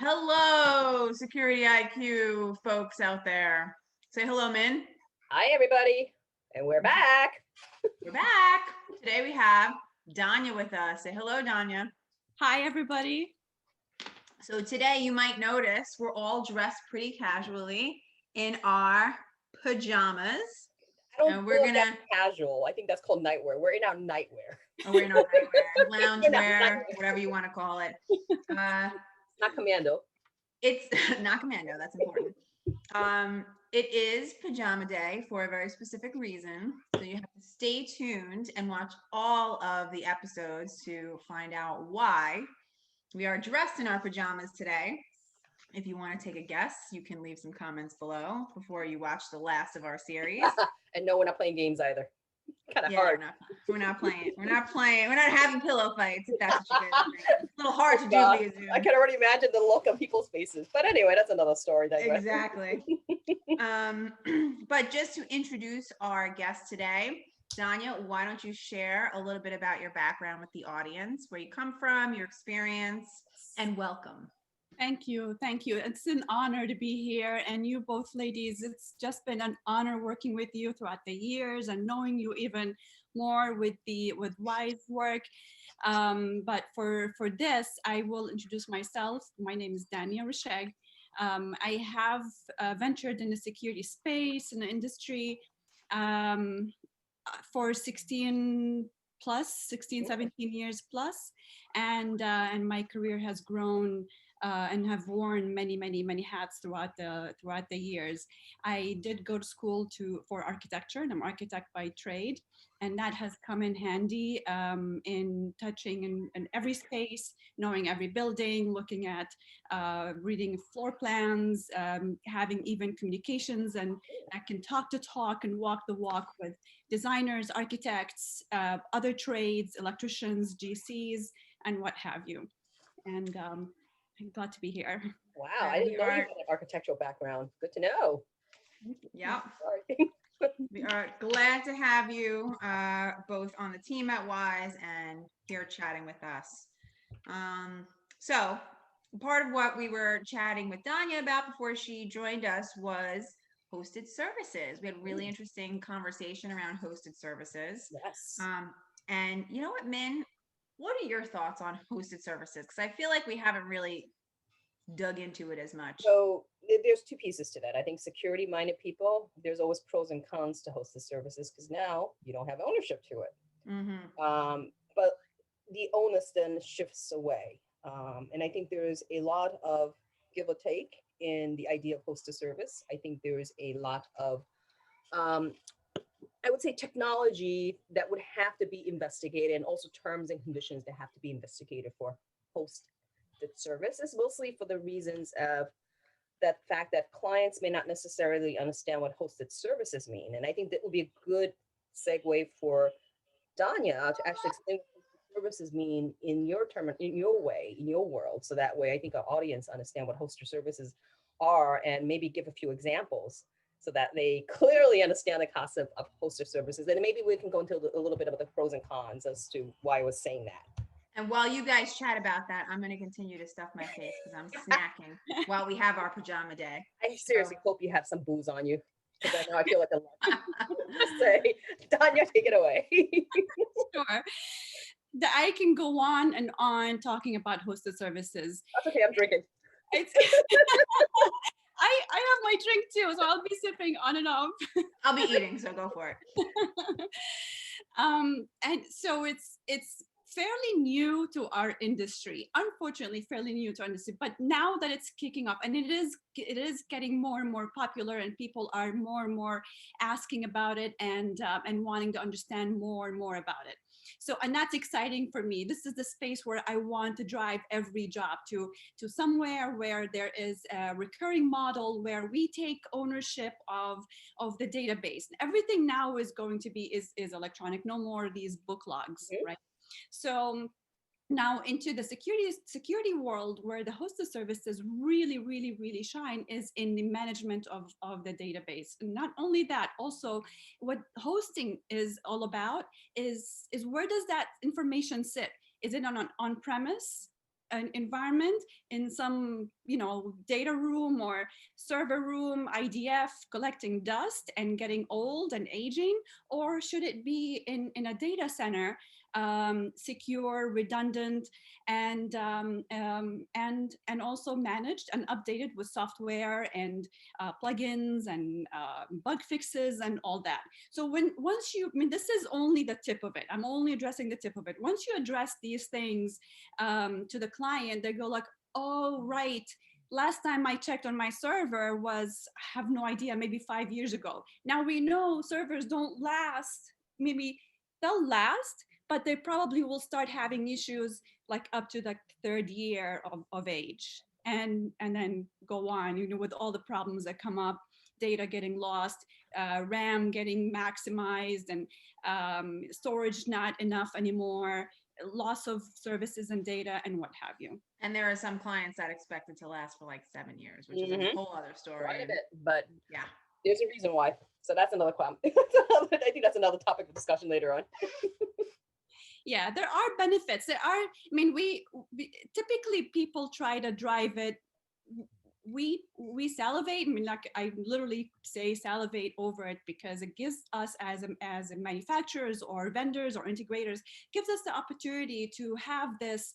Hello, Security IQ folks out there. Say hello, Min. Hi, everybody, and we're back. We're back. Today we have Dania with us. Say hello, Dania. Hi, everybody. So today you might notice we're all dressed pretty casually in our pajamas. I don't And know we're if gonna that's casual. I think that's called nightwear. We're in our nightwear. we're in our nightwear, We're not loungewear, nightwear. whatever you want to call it. Not commando. It's not commando, that's important. It is pajama day for a very specific reason. So you have to stay tuned and watch all of the episodes to find out why we are dressed in our pajamas today. If you want to take a guess, you can leave some comments below before you watch the last of our series. And no, we're not playing games either. Kind of Yeah, hard. we're not playing. We're not having pillow fights, if that's what you guys are thinking. It's a little hard to do God, via Zoom. I can already imagine the look on people's faces. But anyway, that's another story. Exactly. But just to introduce our guest today, Dania, why don't you share a little bit about your background with the audience, where you come from, your experience, and welcome. Thank you. Thank you. It's an honor to be here. And you both ladies, it's just been an honor working with you throughout the years and knowing you even more with Wise work. But for this, I will introduce myself. My name is Dania Risheg. I have ventured in the security space in the industry for 16, 17 years plus. And my career has grown and have worn many hats throughout the years. I did go to school for architecture, and I'm an architect by trade, and that has come in handy in touching in every space, knowing every building, looking at reading floor plans, having even communications, and I can talk the talk and walk the walk with designers, architects, other trades, electricians, GCs, and what have you. And I'm glad to be here. Wow, I didn't know you had an architectural background. Good to know. Yeah. We are glad to have you both on the team at Wise and here chatting with us. So part of what we were chatting with Dania about before she joined us was hosted services. We had a really interesting conversation around hosted services. Yes. And you know what, Min? What are your thoughts on hosted services? Because I feel like we haven't really dug into it as much. So there's two pieces to that. I think security-minded people, there's always pros and cons to hosted services because now you don't have ownership to it. But the onus then shifts away. And I think there is a lot of give or take in the idea of hosted service. I think there is a lot of I would say technology that would have to be investigated, and also terms and conditions that have to be investigated for hosted services, mostly for the reasons of that fact that clients may not necessarily understand what hosted services mean. And I think that would be a good segue for Dania to actually explain what hosted services mean in your term, in your way, in your world. So that way I think our audience understand what hosted services are and maybe give a few examples so that they clearly understand the concept of hosted services. And maybe we can go into a little bit about the pros and cons as to why I was saying that. And while you guys chat about that, I'm going to continue to stuff my face because I'm snacking while we have our pajama day. I seriously hope you have some booze on you. Because I know I feel like a lot. Say, Dania, take it away. Sure. I can go on and on talking about hosted services. That's okay, I'm drinking. I have my drink too, so I'll be sipping on and off. I'll be eating, so go for it. And so it's fairly new to our industry, unfortunately fairly new to our industry, but now that it's kicking off and it is getting more and more popular and people are more and more asking about it and wanting to understand more and more about it. So, and that's exciting for me. This is the space where I want to drive every job to somewhere where there is a recurring model where we take ownership of the database. Everything now is going to be is electronic, no more of these book logs, right? So now into the security world, where the hosted services really shine is in the management of the database. And not only that, also what hosting is all about is where does that information sit? Is it on premise an environment in some, data room or server room, IDF, collecting dust and getting old and aging? Or should it be in a data center, secure, redundant, and also managed and updated with software and plugins and bug fixes and all that? So this is only the tip of it. I'm only addressing the tip of it. Once you address these things to the client, they go like, oh, right. Last time I checked on my server was, I have no idea, maybe 5 years ago. Now we know servers don't last. Maybe they'll last, but they probably will start having issues like up to the third year of age, and then go on, with all the problems that come up, data getting lost, RAM getting maximized, and storage not enough anymore, loss of services and data, and what have you. And there are some clients that expect it to last for like 7 years, which is a whole other story. Quite a bit, but yeah, there's a reason why. So that's another problem. I think that's another topic of discussion later on. Yeah, there are benefits. We typically, people try to drive it. We salivate. I literally say salivate over it, because it gives us as manufacturers or vendors or integrators, gives us the opportunity to have this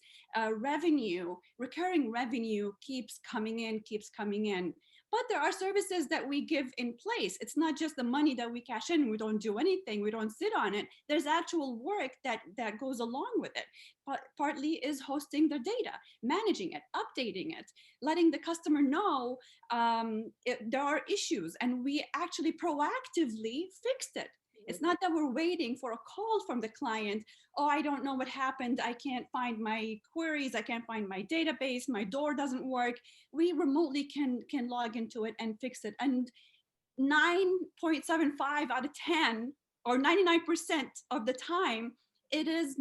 recurring revenue keeps coming in. But there are services that we give in place. It's not just the money that we cash in. We don't do anything. We don't sit on it. There's actual work that goes along with it. But partly is hosting the data, managing it, updating it, letting the customer know there are issues, and we actually proactively fixed it. It's not that we're waiting for a call from the client. Oh, I don't know what happened. I can't find my queries. I can't find my database. My door doesn't work. We remotely can log into it and fix it. And 9.75 out of 10, or 99% of the time, it is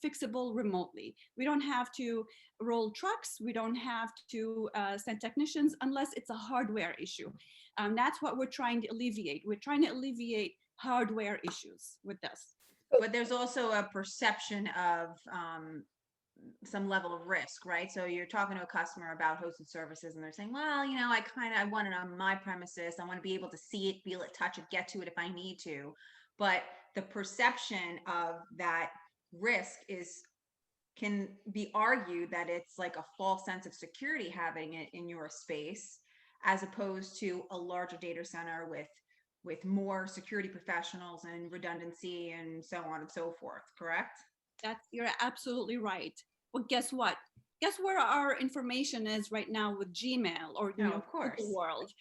fixable remotely. We don't have to roll trucks. We don't have to send technicians unless it's a hardware issue. That's what we're trying to alleviate. We're trying to alleviate hardware issues with this. But there's also a perception of some level of risk, right? So you're talking to a customer about hosted services, and they're saying, well, I want it on my premises. I want to be able to see it, feel it, touch it, get to it if I need to. But the perception of that risk can be argued that it's like a false sense of security having it in your space, as opposed to a larger data center with more security professionals and redundancy and so on and so forth, correct? You're absolutely right. Well, guess what? Guess where our information is right now with Gmail or of course. Google World.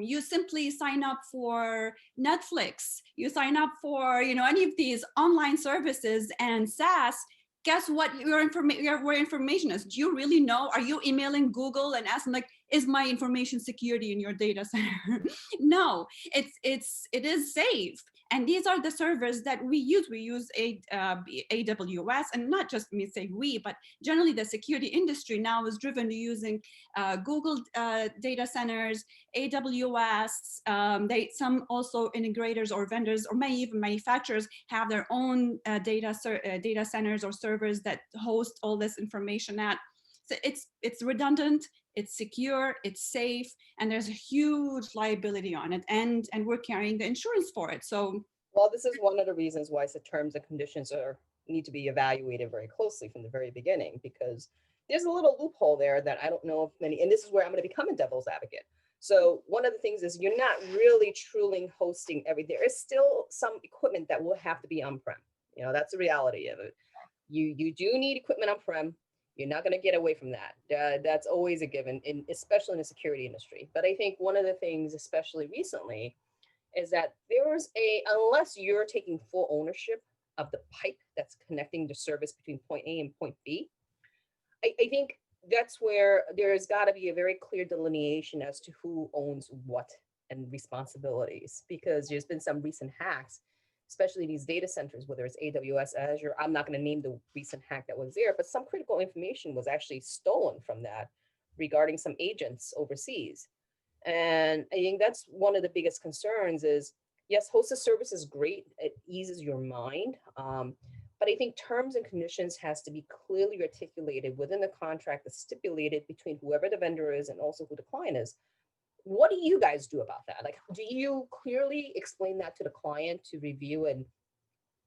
You simply sign up for Netflix. You sign up for any of these online services and SaaS. Guess what where information is? Do you really know? Are you emailing Google and asking like, is my information security in your data center? No, it is safe. And these are the servers that we use. We use AWS, and not just but generally the security industry now is driven to using Google data centers, AWS. Some also integrators or vendors, or maybe even manufacturers, have their own data centers or servers that host all this information at. So it's redundant, it's secure, it's safe, and there's a huge liability on it, and we're carrying the insurance for it. So, well, this is one of the reasons why the terms and conditions need to be evaluated very closely from the very beginning, because there's a little loophole there that I don't know if many, and this is where I'm going to become a devil's advocate. So one of the things is you're not really truly hosting everything. There is still some equipment that will have to be on-prem. That's the reality of it. You do need equipment on-prem. You're not going to get away from that. That's always a given, especially in the security industry. But I think one of the things, especially recently, is that unless you're taking full ownership of the pipe that's connecting the service between point A and point B, I think that's where there's got to be a very clear delineation as to who owns what and responsibilities, because there's been some recent hacks, especially these data centers, whether it's AWS, Azure. I'm not going to name the recent hack that was there, but some critical information was actually stolen from that regarding some agents overseas. And I think that's one of the biggest concerns is, yes, hosted service is great. It eases your mind. But I think terms and conditions has to be clearly articulated within the contract that's stipulated between whoever the vendor is and also who the client is. What do you guys do about that? Like, do you clearly explain that to the client to review and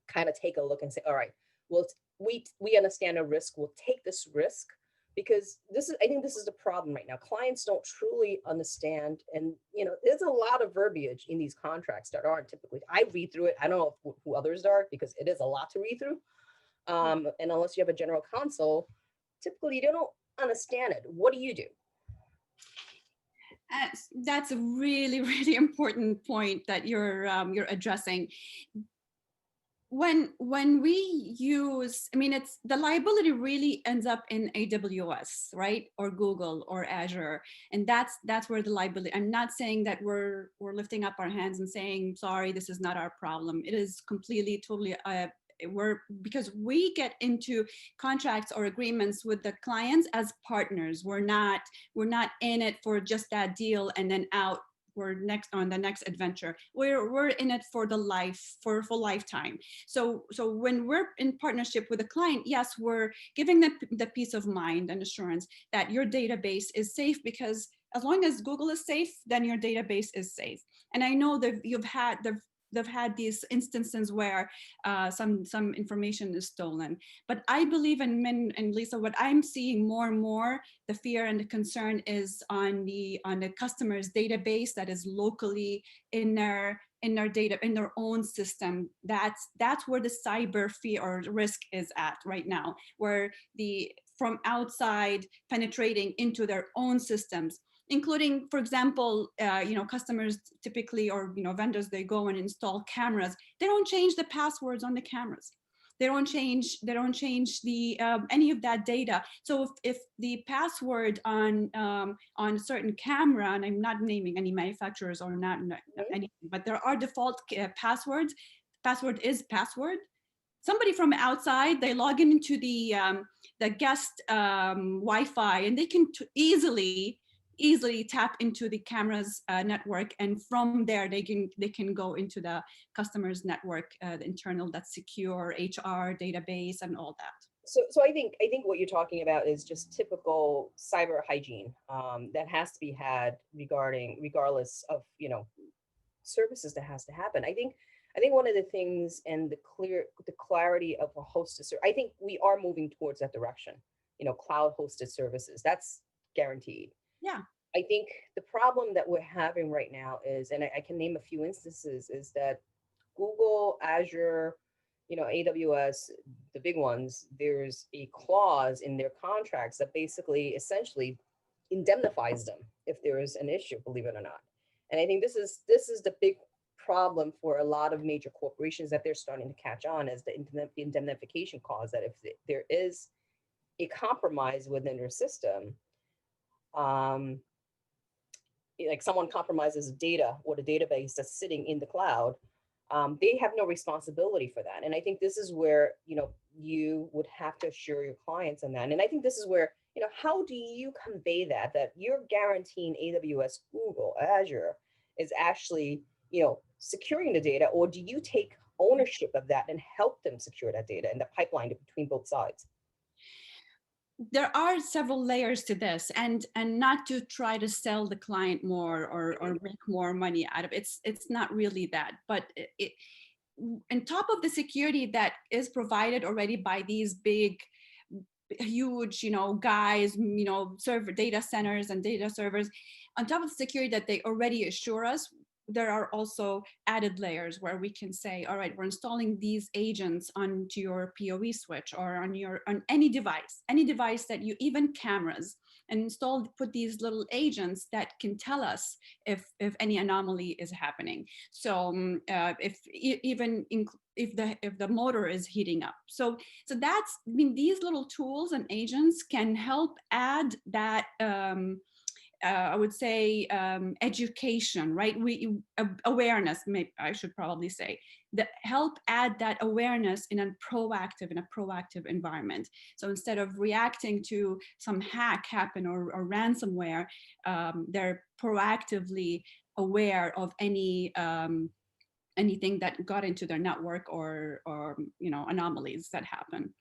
kind of take a look and say, all right, well, we understand a risk, we'll take this risk? Because this is, I think this is the problem right now. Clients don't truly understand, and there's a lot of verbiage in these contracts that aren't typically. I read through it. I don't know who others are, because it is a lot to read through. And unless you have a general counsel, typically you don't understand it. What do you do? That's a really, really important point that you're addressing. When we use, I mean, it's the liability really ends up in AWS, right, or Google or Azure, and that's where the liability. I'm not saying that we're lifting up our hands and saying, sorry, this is not our problem. It is completely, totally. Because we get into contracts or agreements with the clients as partners. We're not in it for just that deal and then out. We're next on the next adventure. We're in it for the lifetime. So when we're in partnership with a client, yes, we're giving them the peace of mind and assurance that your database is safe, because as long as Google is safe, then your database is safe. And I know that they've had these instances where some information is stolen. But I believe in Min and Lisa, what I'm seeing more and more, the fear and the concern is on the customer's database that is locally in their data, in their own system. That's where the cyber fear or risk is at right now, where from outside penetrating into their own systems, including, for example, customers typically, or vendors, they go and install cameras. They don't change the passwords on the cameras. They don't change the any of that data. So if the password on a certain camera, and I'm not naming any manufacturers or not anything, but there are default passwords. Password is password. Somebody from outside, they log into the guest Wi-Fi, and they can easily tap into the camera's network, and from there they can go into the customer's network, the internal, that's secure HR database and all that. So I think what you're talking about is just typical cyber hygiene that has to be had regardless of services that has to happen. I think one of the things, and the clarity of a hosted service, I think we are moving towards that direction. Cloud hosted services, that's guaranteed. Yeah. I think the problem that we're having right now is, and I can name a few instances, is that Google, Azure, AWS, the big ones, there's a clause in their contracts that basically essentially indemnifies them if there is an issue, believe it or not. And I think this is the big problem for a lot of major corporations that they're starting to catch on, as the indemnification clause, that if there is a compromise within their system, like someone compromises data or the database that's sitting in the cloud, they have no responsibility for that. And I think this is where, you would have to assure your clients on that. And I think this is where, how do you convey that you're guaranteeing AWS, Google, Azure is actually, securing the data, or do you take ownership of that and help them secure that data and the pipeline between both sides? There are several layers to this, and not to try to sell the client more or make more money out of it. It's not really that, but on top of the security that is provided already by these big, huge, guys, server data centers and data servers, on top of the security that they already assure us, there are also added layers where we can say, all right, we're installing these agents onto your PoE switch or on any device that you, even cameras, and put these little agents that can tell us if any anomaly is happening. So if the motor is heating up. So that's, these little tools and agents can help add that I would say education, right? Awareness, maybe I should probably say, that help add that awareness in a proactive environment. So instead of reacting to some hack happen or ransomware, they're proactively aware of any anything that got into their network or anomalies that happen.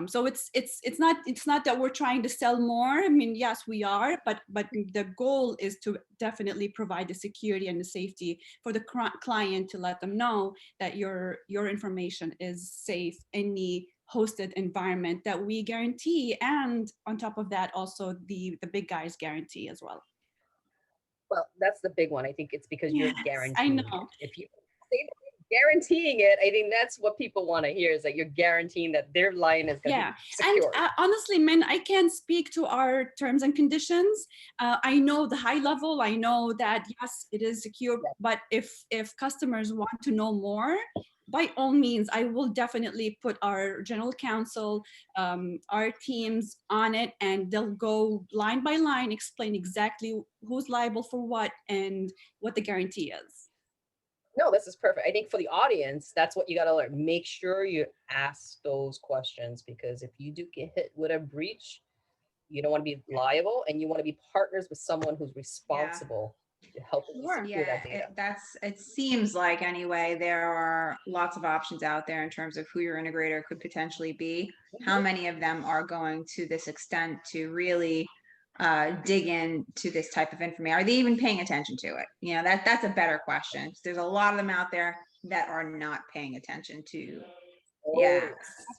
So it's not that we're trying to sell more. I mean, yes, we are, but the goal is to definitely provide the security and the safety for the client, to let them know that your information is safe in the hosted environment that we guarantee, and on top of that, also the big guys guarantee as well. Well, that's the big one. I think it's because you're Yes, guaranteeing I know. it. If you say that you're guaranteeing it, I think that's what people want to hear, is that you're guaranteeing that their line is going to be secure. And honestly, Min, I can't speak to our terms and conditions. I know the high level. I know that yes, it is secure. Yeah. But if customers want to know more, by all means, I will definitely put our general counsel, our teams on it, and they'll go line by line, explain exactly who's liable for what and what the guarantee is. No, this is perfect. I think for the audience, that's what you got to learn. Make sure you ask those questions, because if you do get hit with a breach, you don't want to be liable, and you want to be partners with someone who's responsible to help you secure that data. It seems like anyway, there are lots of options out there in terms of who your integrator could potentially be. How many of them are going to this extent to really dig into this type of information? Are they even paying attention to it? You know, that's a better question. There's a lot of them out there that are not paying attention to. Yeah.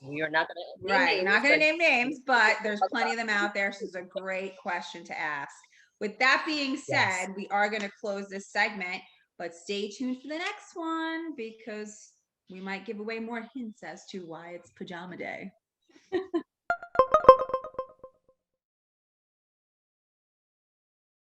We are not going to Right. names, Not going to but name names, but there's plenty of them out there. So it's a great question to ask. With that being said, we are going to close this segment, but stay tuned for the next one, because we might give away more hints as to why it's Pajama Day.